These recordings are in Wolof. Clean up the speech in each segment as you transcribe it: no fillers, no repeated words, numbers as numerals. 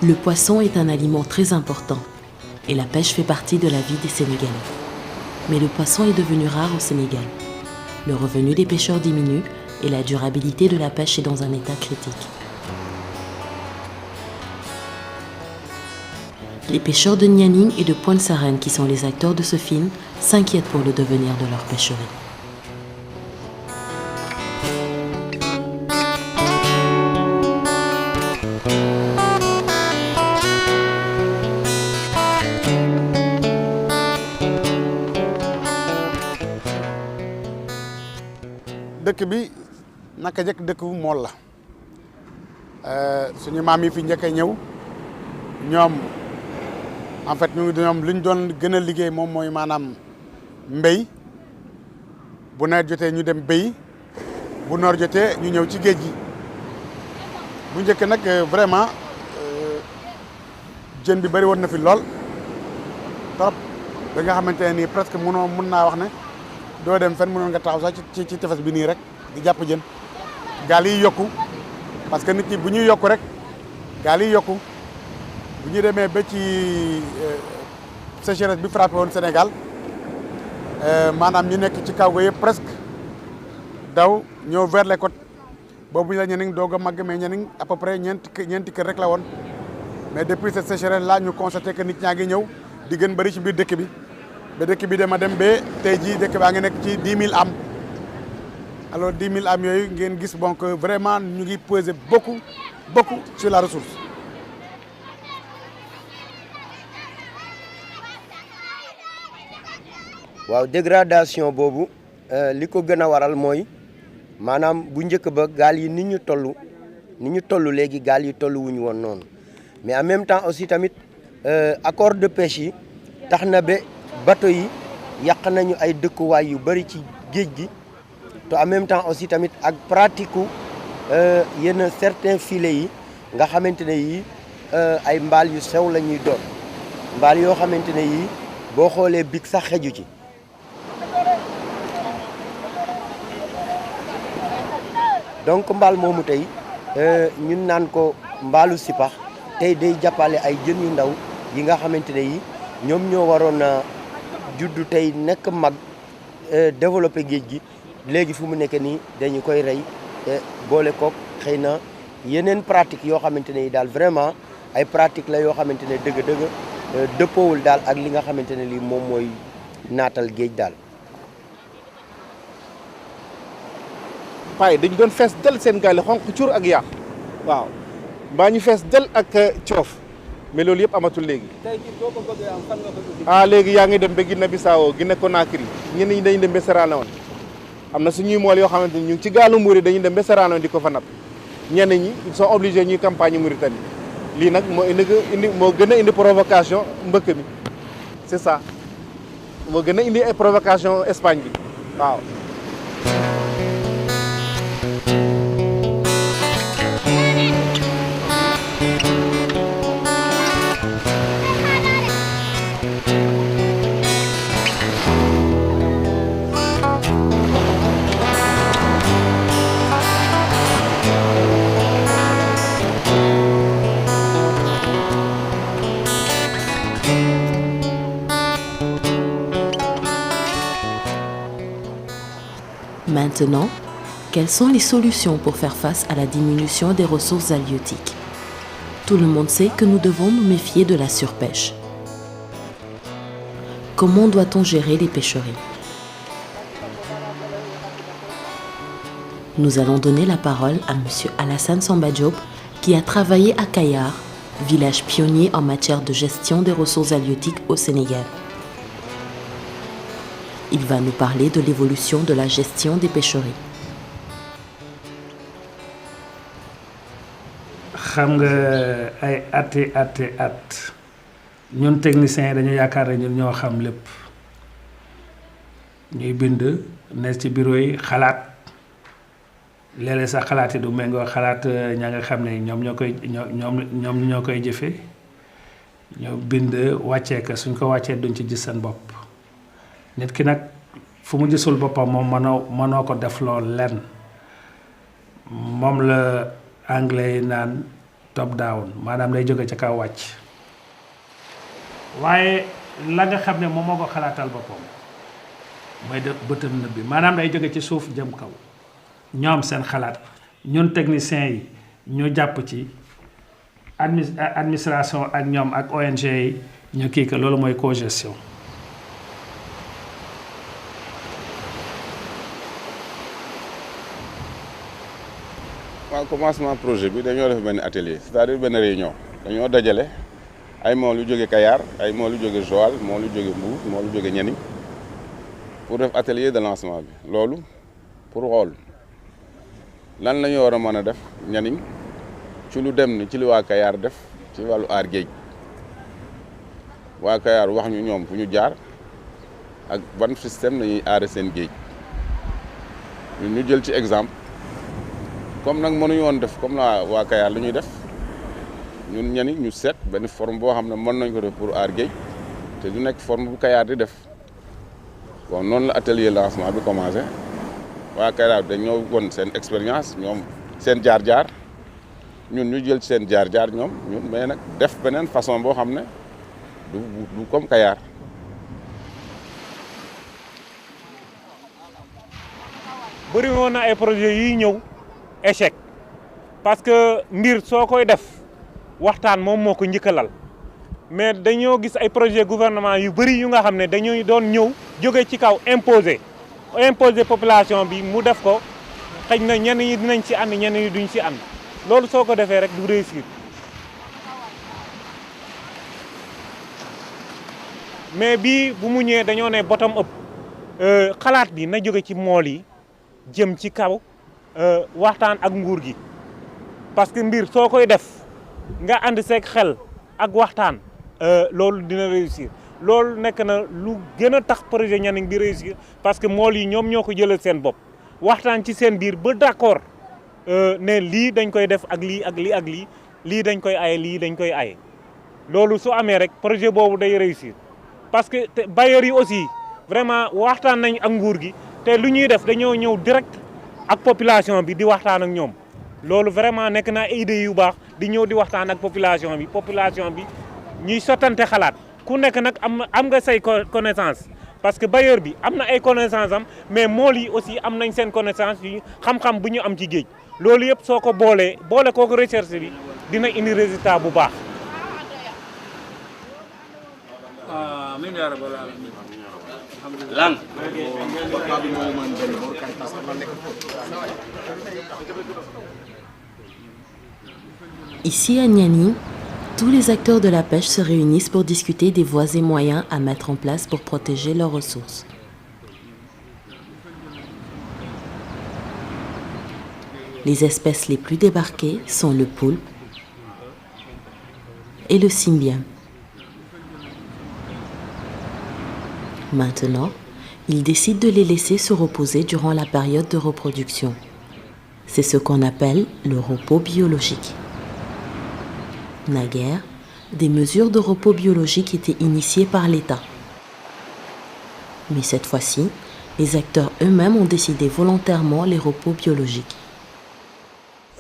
Le poisson est un aliment très important et la pêche fait partie de la vie des Sénégalais. Mais le poisson est devenu rare au Sénégal. Le revenu des pêcheurs diminue et la durabilité de la pêche est dans un état critique. Les pêcheurs de Nianing et de Pointe-Sarène, qui sont les acteurs de ce film, s'inquiètent pour le devenir de leur pêcherie. dëkk bi naka jëkk dëkk bu mool la suñu maam yi fi njëkk a ñëw ñoom en fait ñoom li ñu doon gën a liggéey moom mooy maanaam mbéy bu nawet jotee ñu dem béy bu noor jotee ñu ñëw ci géej gi bu njëkk nag vraiment jën bi bëri woon na fi lool trop ba nga xamante ne nii presque mun naa wax ne doo dem fenn mënoon nga taxaw sax ci tefes bi nii rek di jàpp jën gaal yi yokku parce que nit ñi bu ñuy yokku rek gaal yi yokku bu ñu demee ba ci sécheresse bi frappé woon Sénégal maanaam ñu nekk ci kaw ga yëpp presque daw ñëw vers les côtes boobu la Nianing doog a màgg mais Nianing à peu près ñeenti kër rek la woon mais depuis cette sécheresse là ñu constaté que nit ñaa ngi ñëw di gën bëri ci biir dëkk bi ba dëkk bi dama dem ba tey jii dëkk baa ngi nekk ci 10 000 âmes alors 10 000 âmes yooyu ngeen gis bon que vraiment ñu ngi peser beaucoup sur la ressource. waaw dégradation boobu li ko gën a waral mooy maanaam bu njëkk ba gaal yi ni ñu toll léegi gaal yi toll wuñu woon noonu mais en même temps aussi tamit accord de pêche yi tax na ba bateau yi yàq nañu ay dëkkuwaay yu bëri ci géej gi te en même temps aussi tamit ak pratique yenn certains filets yi nga xamante ne yii ay mbaal yu sew la ñuy doon mbaal yoo xamante ne yii boo xoolee big sax xeju ci. donc mbaal moomu tey ñun naan ko mbaalu sipax tey day jàppale ay jën yu ndaw yi nga xamante ne yi ñoom ñoo waroon a juddu tey nekk mag développé géej gi léegi fu mu nekk nii dañu koy rey boole kook xëy na yeneen pratique yoo xamante ne yi daal vraiment ay pratique la yoo xamante ne dëgg-dëgg dëppoowul daal ak li nga xamante ne lii moom mooy naatal géej daal. paay dañu doon fees del seen gaal yi xonq cuur ak yàq waaw mbaa ñu fees del ak coof mais loolu yëpp amatul léegi. tey jii boo ko bëggee am fan nga ko uti. léegi yaa ngi dem ba Guinée Bissau Guinée Conakry ñenn ñi dañuy dem ba Sierra Leone am na suñuy mool yoo xamante ni ñu ngi ci gaalu Mbuur dañuy dem ba Sierra Leone di ko fa napp ñenn ñi ils sont obligés ñuy campagne Mauritanie lii nag moo gën a indi provocation mbëkk mi c'est ça moo gën a indi ay provocation Espagne bi waaw. Maintenant, quelles sont les solutions pour faire face à la diminution des ressources halieutiques? Tout le monde sait que nous devons nous méfier de la surpêche. Comment doit-on gérer les pêcheries? Nous allons donner la parole à M. Alassane Samba Diop, qui a travaillé à Kayar, village pionnier en matière de gestion des ressources halieutiques au Sénégal. Il va nous parler de l'évolution de la gestion des pêcheries. xam nga ay at ñun techniciens yi dañu yaakaar ne ñun ñoo xam lépp ñuy bind ne ci bureau yi xalaat léeg-léeg sax xalaat yi du méngoo xalaat ña nga xam ne ñoom ñoo koy jëfee ñoo bind wàccee ko suñ ko wàccee duñ ci gis seen bopp nit ki nag fu mu gisul boppam moom mënoo ko def lool lenn moom la anglais yi naan top down maanaam day jóge ca kaw wàcc waaye la nga xam ne moom moo ko xalaatal boppam mooy de bëtam nëb bi maanaam day jóge ci suuf jëm kaw ñoom seen xalaat ñun techniciens yi ñu jàpp ci administration ak ñoom ak ONG yi ñu kii que loolu mooy cogestion. waaw commencement projet bi dañoo def benn atelier c'est-à-dire benn réunion dañoo dajale ay mool yu jóge Kayar ay mool yu jóge Joal mool yu jóge Mbour mool yu jóge Nianing pour def atelier de lancement bi loolu pour xool lan la ñu war a mën a def Nianing ci lu dem ni ci li waa Kayar def ci wàllu aar géej waa Kayar wax ñu ñoom fu ñu jaar ak ban système lañuy aare seen géej ñu jël ci exemple comme nag mënuñu woon def comme la waa Kayar lu ñuy def ñun Nianing ñu seet benn forme boo xam ne mën nañ ko def pour aar géej te du nekk forme bu Kayar di def bon noonu la atelier lancement bi commencé waa Kayar dañoo won seen expérience ñoom seen jaar-jaar ñun ñu jël seen jaar-jaar ñoom ñun mais nag def beneen façon boo xam ne du comme Kayar. bëri woon na ay projet yi ñëw échec parce que mbir soo koy def waxtaan moom moo ko njëkk a lal mais dañoo gis ay projet gouvernement yu bëri yu nga xam ne dañuy doon ñëw jóge ci kaw imposer population bi mu def ko xëy na ñenn ñi dinañ ci ànd ñenn ñi duñ ci ànd loolu soo ko defee rek du réussir mais bii bu mu ñëwee dañoo ne bottom up xalaat bi na jóge ci mool yi jëm ci kaw waxtaan ak nguur gi parce que mbir soo koy def nga ànd seeg xel ak waxtaan loolu dina réussir loolu nekk na lu gën a tax projet Nianing bi réussir parce que mool yi ñoom ñoo ko jëlal seen bopp waxtaan ci seen biir ba d'accord ne lii dañ koy def ak lii ak lii ak lii dañ koy aye lii dañ koy aye loolu su amee rek projet boobu day réussir parce que bailleurs yi aussi vraiment waxtaan nañ ak nguur gi te lu ñuy def dañoo ñëw direct ak population bi di waxtaan ak ñoom loolu vraiment nekk na ay idées yu baax di ñëw di waxtaan ak population bi ñuy sottante xalaat ku nekk nag am nga say connaissance parce que bailleur bi am na ay connaissance am mais mool yi aussi am nañ seen connaissance yu xam-xam bu ñu am ci géej loolu yëpp soo ko boole kooku recherche bi dina indi résultat bu baax. Ici à Nianing, tous les acteurs de la pêche se réunissent pour discuter des voies et moyens à mettre en place pour protéger leurs ressources. Les espèces les plus débarquées sont le poulpe et le cymbium. Maintenant, ils décident de les laisser se reposer durant la période de reproduction. C'est ce qu'on appelle le repos biologique. Naguère, des mesures de repos biologique étaient initiées par l'État. Mais cette fois-ci, les acteurs eux-mêmes ont décidé volontairement les repos biologiques.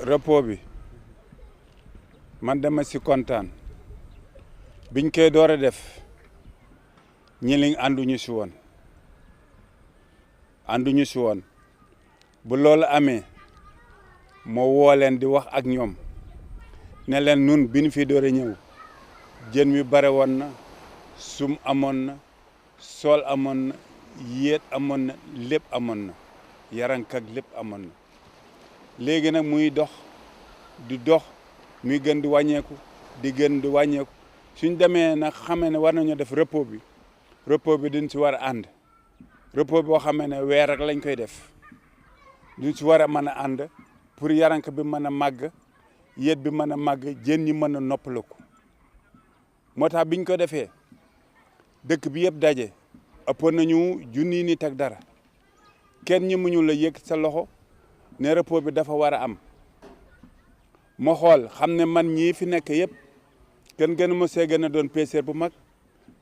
Repos bi man dama si kontaan biñ koy door a def Nianing ànduñu si woon bu loolu amee moo woo leen di wax ak ñoom ne leen nun bi ñu fi door a ñëw jën mi bare woon na sum amoon na sol amoon na yéet amoon na lépp amoon na yarank ak lépp amoon na léegi nag muy dox di dox muy gën di wàññeeku di gën di wàññeeku suñ demee nag xamee ne war nañoo def repos bi duñ si war a ànd repos boo xamee ne weer rek lañ koy def duñ si war a mën a ànd pour yarank bi mën a màgg yéet bi mën a màgg jën ñi mën a noppaliku moo tax biñ ko defee dëkk bi yëpp daje ëppoon nañu junni nit ak dara kenn ñi muñu la yëg sa loxo ne repos bi dafa war a am ma xool xam ne man ñii fi nekk yëpp gën ma see gën a doon pêcheur bu mag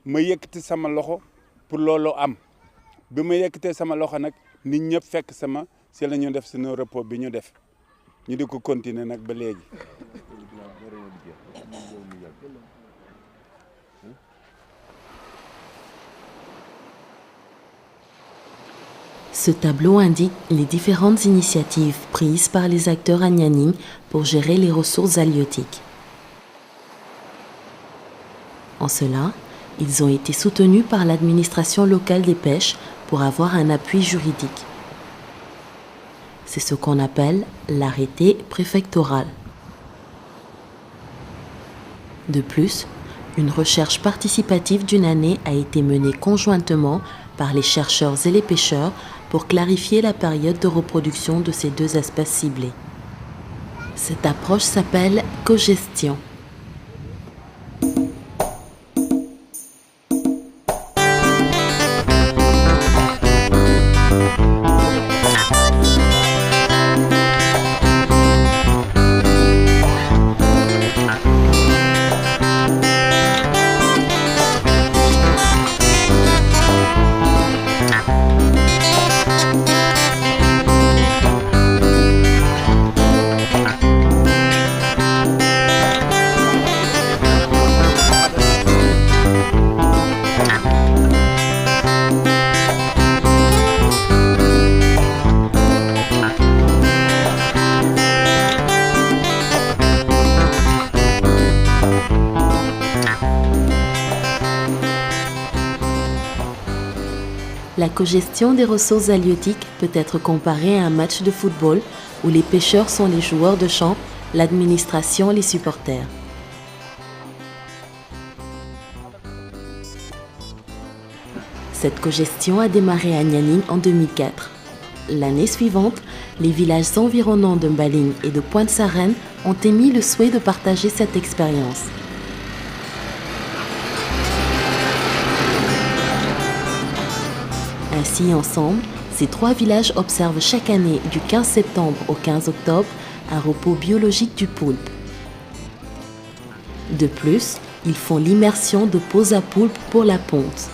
ma yëkkati sama loxo pour loolu am bi ma yëkkatee sama loxo nag nit ñëpp fekk sama si la ñu def suñu repos bi ñu def ñu di ko continuer nag ba léegi Ce tableau indique les différentes initiatives prises par les acteurs à Nianing pour gérer les ressources halieutiques. En cela, ils ont été soutenus par l'administration locale des pêches pour avoir un appui juridique. C'est ce qu'on appelle l'arrêté préfectoral. De plus, une recherche participative d'une année a été menée conjointement par les chercheurs et les pêcheurs pour clarifier la période de reproduction de ces deux espèces ciblées. Cette approche s'appelle cogestion. La cogestion des ressources halieutiques peut être comparée à un match de football où les pêcheurs sont les joueurs de champ, l'administration les supporters. Cette cogestion a démarré à Nianing en 2004. L'année suivante, les villages environnants de Mbaling et de Pointe-Sarène ont émis le souhait de partager cette expérience. Ainsi, ensemble, ces trois villages observent chaque année du 15 septembre au 15 octobre un repos biologique du poulpe. De plus, ils font l'immersion de pose à poulpe pour la ponte.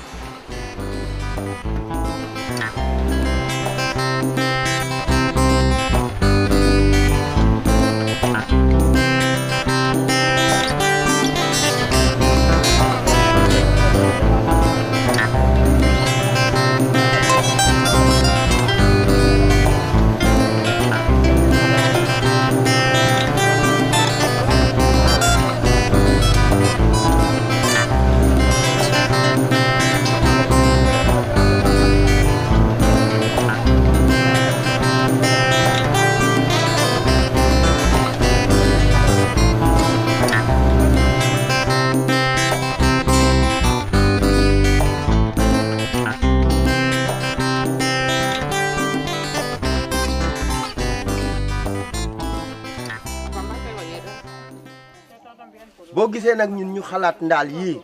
boo gisee nag ñun ñu xalaat ndaal yii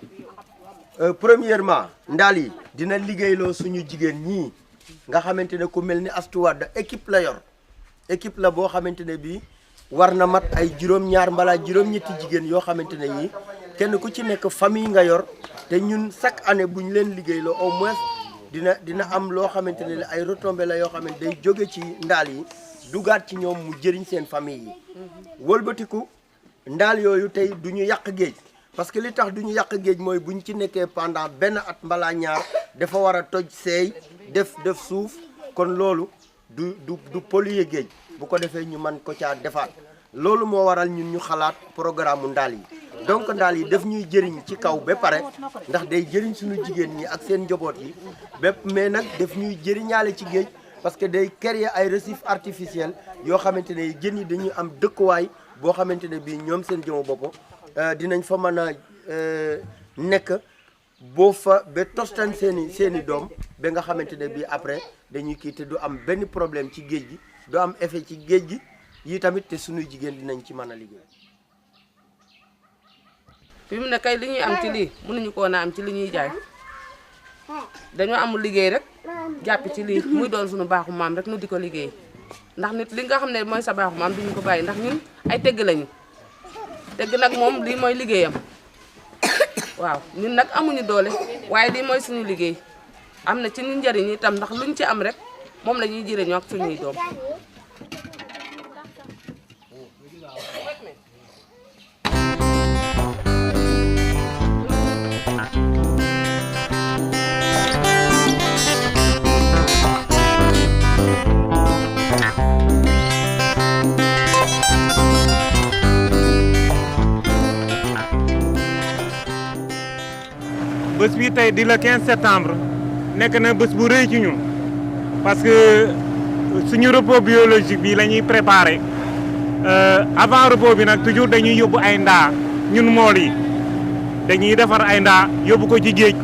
premièrement ndaal yi dina liggéeyloo suñu jigéen ñii nga xamante ne ku mel ni Astou Wade équipe la yor équipe la boo xamante ne bii war na mat ay juróom-ñaar mbala juróom-ñetti jigéen yoo xamante ne yii kenn ku ci nekk famille nga yor te ñun chaque année bu ñu leen liggéeyloo au moins dina am loo xamante ne ay retombées la yoo xamante day jóge ci ndaal yi dugaat ci ñoom mu jëriñ seen famille yi wëlbatiku ndaal yooyu tey du ñu yàq géej parce que li tax du ñu yàq géej mooy bu ñu ci nekkee pendant benn at mbala ñaar dafa war a toj seey def suuf kon loolu du polluer géej bu ko defee ñu mën ko caa defaat loolu moo waral ñun ñu xalaat programme ndaal yi donc ndaal yi daf ñuy jëriñ ci kaw ba pare ndax day jëriñ suñu jigéen ñi ak seen njaboot yi bépp mais nag daf ñuy jëriñaale ci géej parce que day créer ay récifs artificiels yoo xamante ne jën yi dañuy am dëkkuwaay boo xamante ne bii ñoom seen jëmu bopp dinañ fa mën a nekk boo fa ba tostan seeni doom ba nga xamante ne bii après dañuy kii te du am benn problème ci géej gi du am effet ci géej gi yi tamit te suñuy jigéen dinañ ci mën a liggéey. fi mu ne kay li ñuy am ci lii mënuñu koo na am ci li ñuy jaay dañoo amul liggéey rek jàpp ci lii muy doon suñu baaxu maam rek nu di ko liggéey ndax nit li nga xam ne mooy sa baaxu maam duñu ko bàyyi ndax ñun ay tegg lañu tegg nag moom lii mooy liggéeyam waaw ñun nag amuñu doole waaye lii mooy suñu liggéey am na ci ñu njëriñ itam ndax luñ ci am rek moom la ñuy jëriñoo ak suñuy doom. bés bi tey di le 15 septembre nekk na bés bu rëy ci ñun parce que suñu repos biologique bi la ñuy préparé avant repos bi nag toujours dañuy yóbbu ay ndaa ñun mool yi dañuy defar ay ndaa yóbbu ko ci géej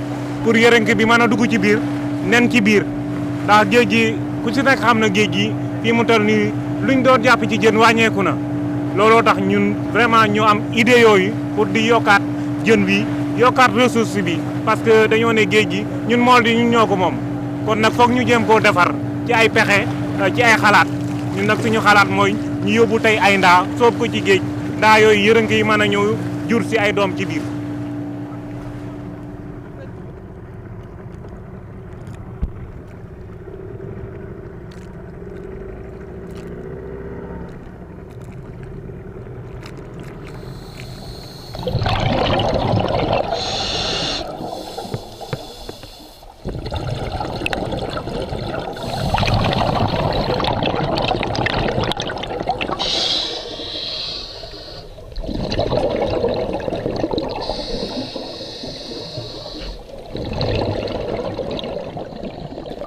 pour yërënk bi mën a dugg ci biir nen ci biir ndax géej gi ku ci nekk xam na géej gi fii mu toll nii luñ doon jàpp ci jën wàññeeku na looloo tax ñun vraiment ñu am idée yooyu pour di yokkaat jën bi yokkaat ressource bi parce que dañoo ne géej gi ñun mool di ñun ñoo ko moom kon nag foog ñu jéem koo defar ci ay pexe ci ay xalaat ñun nag suñu xalaat mooy ñu yóbbu tey ay ndaa soob ko ci géej ndaa yooyu yërënk yi mën a ñëw jur si ay doom ci biir.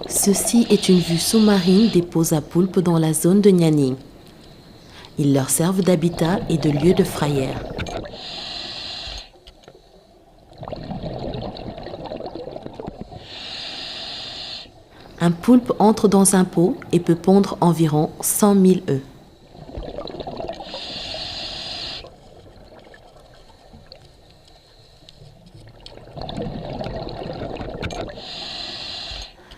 Ceci est une vue sous-marine des pots à poulpes dans la zone de Nianing. Ils leur servent d'habitat et de lieu de frayère. Un poulpe entre dans un pot et peut pondre environ 100 000 œufs.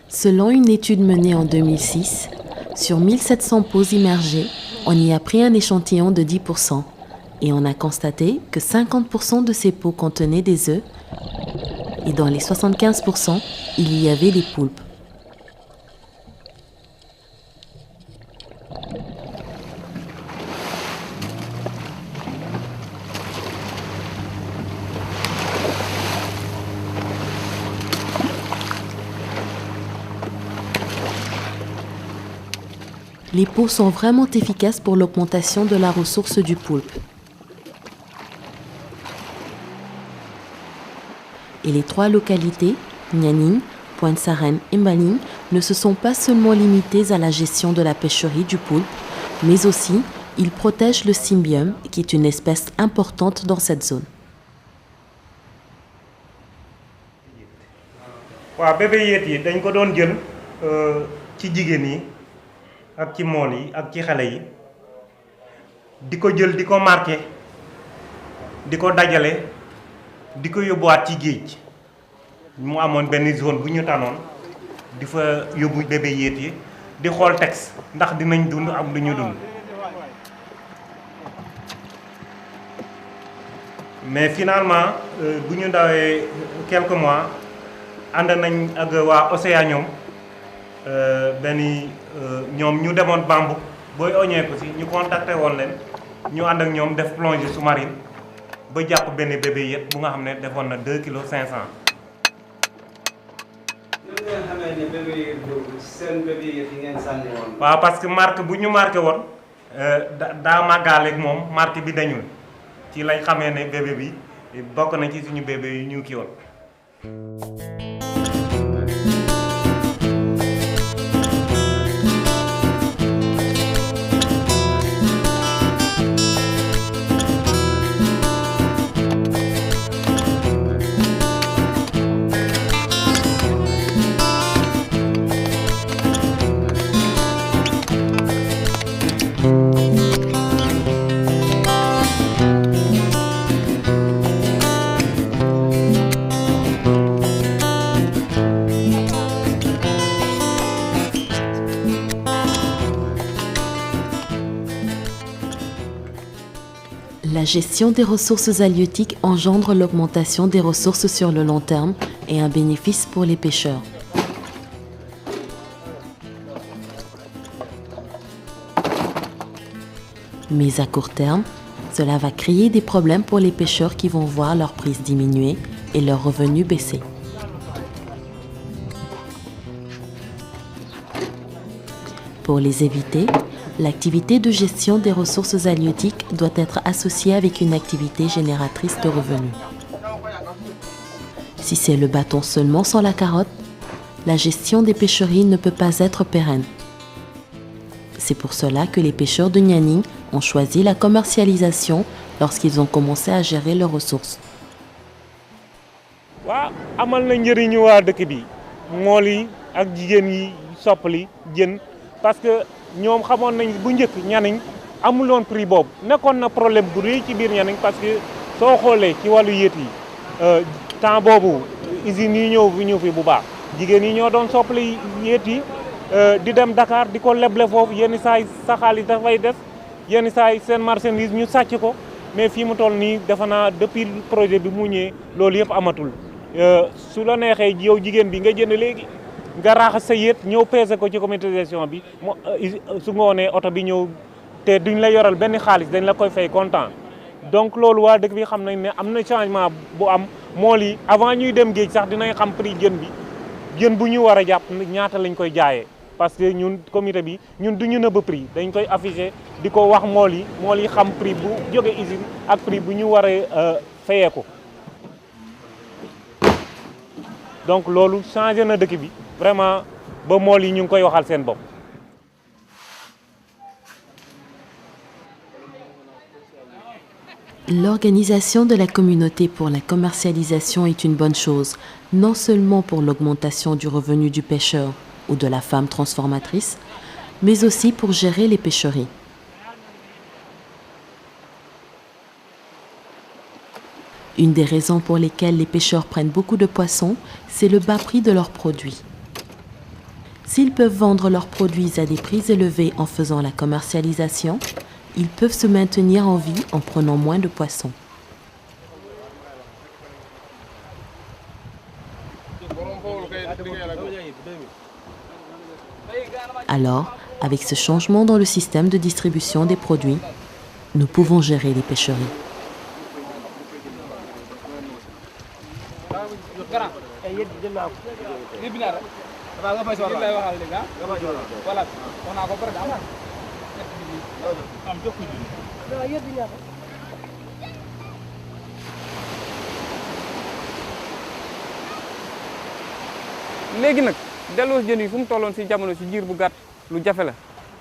Selon une étude menée en 2006, sur 1700 pots immergés, on y a pris un échantillon de 10% et on a constaté que 50% de ces pots contenaient des œufs et dans les 75%, il y avait des poulpes. Les pots sont vraiment efficaces pour l'augmentation de la ressource du poulpe. Et les 3 localités, Nianing, Pointe-Sarène et Maling, ne se sont pas seulement limitées à la gestion de la pêcherie du poulpe, mais aussi ils protègent le cymbium, qui est une espèce importante dans cette zone. waaw bébé yéet yi dañ ko doon jël ci jigéen yi ak ci mool yi ak ci xale yi di ko jël di ko marqué di ko dajale di ko yóbbuwaat ci géej mu amoon benn zone bu ñu tànnoon di fa yóbbu bébé yéet yi di xool texte ndax dinañ dund am du ñu dund mais finalement bu ñu dawee quelques mois ànd nañ ak waa Océanium benn ñoom ñu demoon Bambouck booy oñee ko si ñu contacté woon leen ñu ànd ak ñoom def plongée sous-marine ba jàpp benn bébé yet bu nga xam ne defoon na 2 kilos 500. ngeen xamee ne bébé yet boobu seen bébé yet yi ngeen sànni woon. waaw parce que marque bu ñu marqué woon daa màggaaleeg moom marque bi dañul ci lañ xamee ne bébé bi bokk na ci suñu bébé yu ñu kii woon. La gestion des ressources halieutiques engendre l'augmentation des ressources sur le long terme et un bénéfice pour les pêcheurs. Mais à court terme, cela va créer des problèmes pour les pêcheurs qui vont voir leur prise diminuer et leurs revenus baisser. Pour les éviter, l'activité de gestion des ressources halieutiques doit être associée avec une activité génératrice de revenus. Si c'est le bâton seulement sans la carotte, la gestion des pêcheries ne peut pas être pérenne. C'est pour cela que les pêcheurs de Nianing ont choisi la commercialisation lorsqu'ils ont commencé à gérer leurs ressources. waa amal na njëriñu waa dëkk bi mool yi ak jigéen yi soppali jën parce que ñoom xamoon nañ bu njëkk Nianing amuloon prix boobu nekkoon na problème bu rëy ci biir Nianing parce que soo xoolee ci wàllu yéet yi temps boobu usines yi ñëw fi bu baax jigéen yi ñoo doon soppali yéet yi di dem Dakar di ko leble foofu yenn saa yi sa xaalis dafay des yenn saa yi seen marchandise ñu sàcc ko mais fii mu toll nii defe naa depuis projet bi mu ñëwee loolu yëpp amatul su la neexee yow jigéen bi nga jënd léegi nga raaxas sa yéet ñëw peese ko ci comité de gestion bi su ngoonee oto bi ñëw te duñ la yoral benn xaalis dañ la koy fay comptant donc loolu waa dëkk bi xam nañ ne am na changement bu am mool yi avant ñuy dem géej sax dinañ xam prix jën bi jën bu ñu war a jàpp ñaata lañ koy jaayee parce que ñun comité bi ñun du ñu nëbb prix dañ koy affiché di ko wax mool yi xam prix bu jóge usine ak prix bu ñu war a fayee ko donc loolu changé na dëkk bi vraiment ba mool yi ñu ngi koy waxal seen bopp. L'organisation de la communauté pour la commercialisation est une bonne chose, non seulement pour l'augmentation du revenu du pêcheur ou de la femme transformatrice, mais aussi pour gérer les pêcheries. Une des raisons pour lesquelles les pêcheurs prennent beaucoup de poissons, c'est le bas prix de leurs produits. S'ils peuvent vendre leurs produits à des prix élevés en faisant la commercialisation, ils peuvent se maintenir en vie en prenant moins de poissons. Alors, avec ce changement dans le système de distribution des produits, nous pouvons gérer les pêcheries. léegi nag delloo jën yi fu mu tolloon si jamono si jiir bu gàtt lu jafe la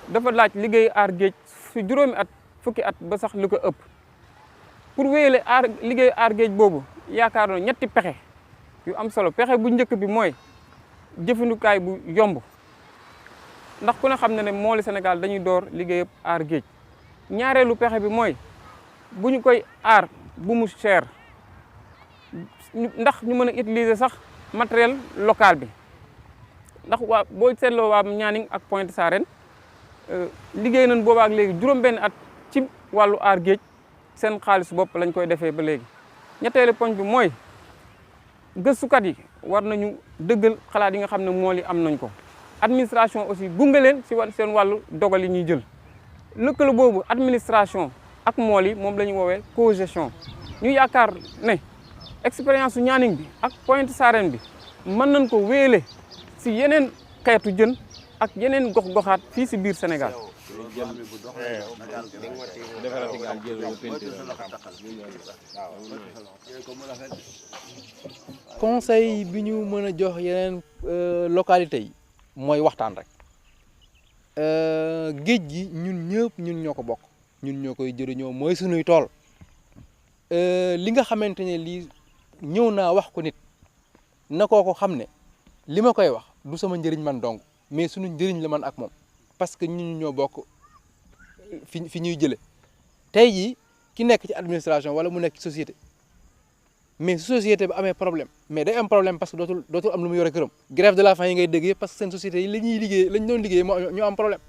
dafa laaj liggéey aar géej si juróomi at fukki at ba sax lu ko ëpp pour wéyale liggéey aar géej boobu yaakaar na ñetti pexe yu am solo pexe bu njëkk bi mooy jëfandukaay bu yomb ndax ku ne xam na ne mooli Sénégal dañuy door liggéeyab aar géej ñaareelu pexe bi mooy bu ñu koy aar bu mu cher ndax ñu mën a utiliser sax matériel local bi ndax waa boo seetloo waa Nianing ak Pointe Sarène liggéey nañ boobaak léegi juróom-benn at ci wàllu aar géej seen xaalis bopp lañ koy defee ba léegi. ñetteelu poñ bi mooy gëstukat yi war nañu dëggal xalaat yi nga xam ne mool yi am nañ ko administration aussi gunge leen si seen wàllu dogal yi ñuy jël lëkkale boobu administration ak mool yi moom la ñu woowee cogestion ñu yaakaar ne expérience su Nianing bi ak Pointe Sarène bi mën nañ ko wéele si yeneen xeetu jën ak yeneen gox-goxaat fii si biir Sénégal. conseil bi ñu mën a jox yeneen localité yi mooy waxtaan rek géej gi ñun ñoo ko bokk ñun ñoo koy jëriñoo mooy sunuy tool li nga xamante ne lii ñëw naa wax ko nit na koo ko xam ne li ma koy wax du sama njëriñ man dong mais sunu njëriñ la man ak moom parce que ñun ñoo bokk fi ñuy jële tey jii ki nekk ci administration wala mu nekk ci société mais su société bi amee problème mais day am problème parce que dootul am lu mu yore këram grève de la faim yi ngay dégg yëpp parce que seen société yi lañ doon liggéey ñoo am problème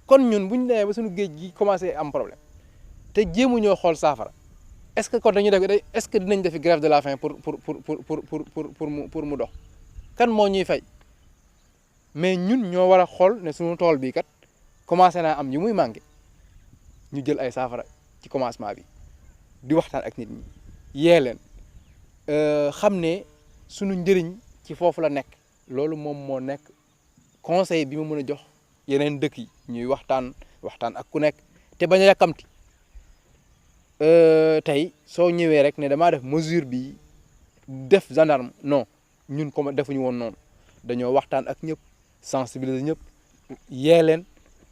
kon ñun bu ñu demee ba suñu géej gi commencé am problème te jéemu ñoo xool saafara est-ce que kon dañuy def est-ce que dinañ defi grève de la faim pour mu dox kan moo ñuy fay mais ñun ñoo war a xool ne suñu tool bii kat commencé naa am yu muy manqué ñu jël ay saafara ci commencement bi di waxtaan ak nit ñi yee leen xam ne suñu njëriñ ci foofu la nekk loolu moom moo nekk conseil bi ma mën a jox yeneen dëkk yi ñuy waxtaan ak ku nekk te bañ a yàkkamti tey soo ñëwee rek ne damaa def mesure bi def gendarme non ñun comme defuñu woon noonu dañoo waxtaan ak ñëpp sensibiliser ñëpp yee leen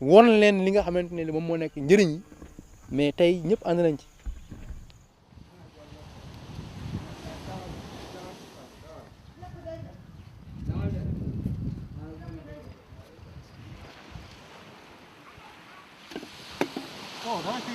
won leen li nga xamante ne moom moo nekk njëriñ yi mais tey ñëpp ànd nañ ci. Oh,